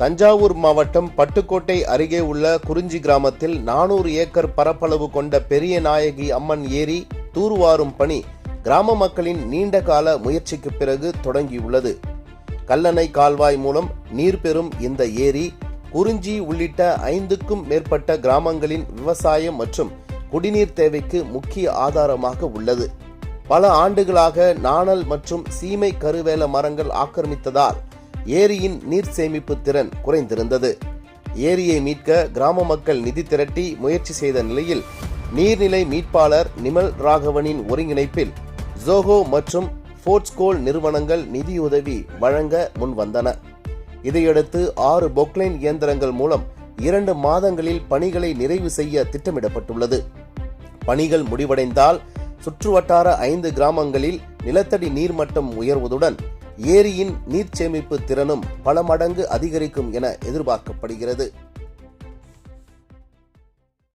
தஞ்சாவூர் மாவட்டம் பட்டுக்கோட்டை அருகே உள்ள குறிஞ்சி கிராமத்தில் 400 ஏக்கர் பரப்பளவு கொண்ட பெரிய நாயகி அம்மன் ஏரி தூர்வாரும் பணி கிராம மக்களின் நீண்ட கால முயற்சிக்கு பிறகு தொடங்கியுள்ளது. கல்லணை கால்வாய் மூலம் நீர் பெறும் இந்த ஏரி குறிஞ்சி உள்ளிட்ட 5க்கும் மேற்பட்ட கிராமங்களின் விவசாயம் மற்றும் குடிநீர் தேவைக்கு முக்கிய ஆதாரமாக உள்ளது. பல ஆண்டுகளாக நாணல் மற்றும் சீமை கருவேல மரங்கள் ஆக்கிரமித்ததால் ஏரியின் நீர் சேமிப்பு திறன் குறைந்திருந்தது. ஏரியை மீட்க கிராம மக்கள் நிதி திரட்டி முயற்சி செய்த நிலையில் நீர்நிலை மீட்பாளர் நிமல் ராகவனின் ஒருங்கிணைப்பில் ஜோஹோ மற்றும் போர்ட்ஸ்கோல் நிறுவனங்கள் நிதியுதவி வழங்க முன்வந்தன. இதையடுத்து 6 பொக்லைன் இயந்திரங்கள் மூலம் 2 மாதங்களில் பணிகளை நிறைவு செய்ய திட்டமிடப்பட்டுள்ளது. பணிகள் முடிவடைந்தால் சுற்றுவட்டார 5 கிராமங்களில் நிலத்தடி நீர்மட்டம் உயர்வதுடன் ஏரியின் நீர் சேமிப்பு திறனும் பல மடங்கு அதிகரிக்கும் என எதிர்பார்க்கப்படுகிறது.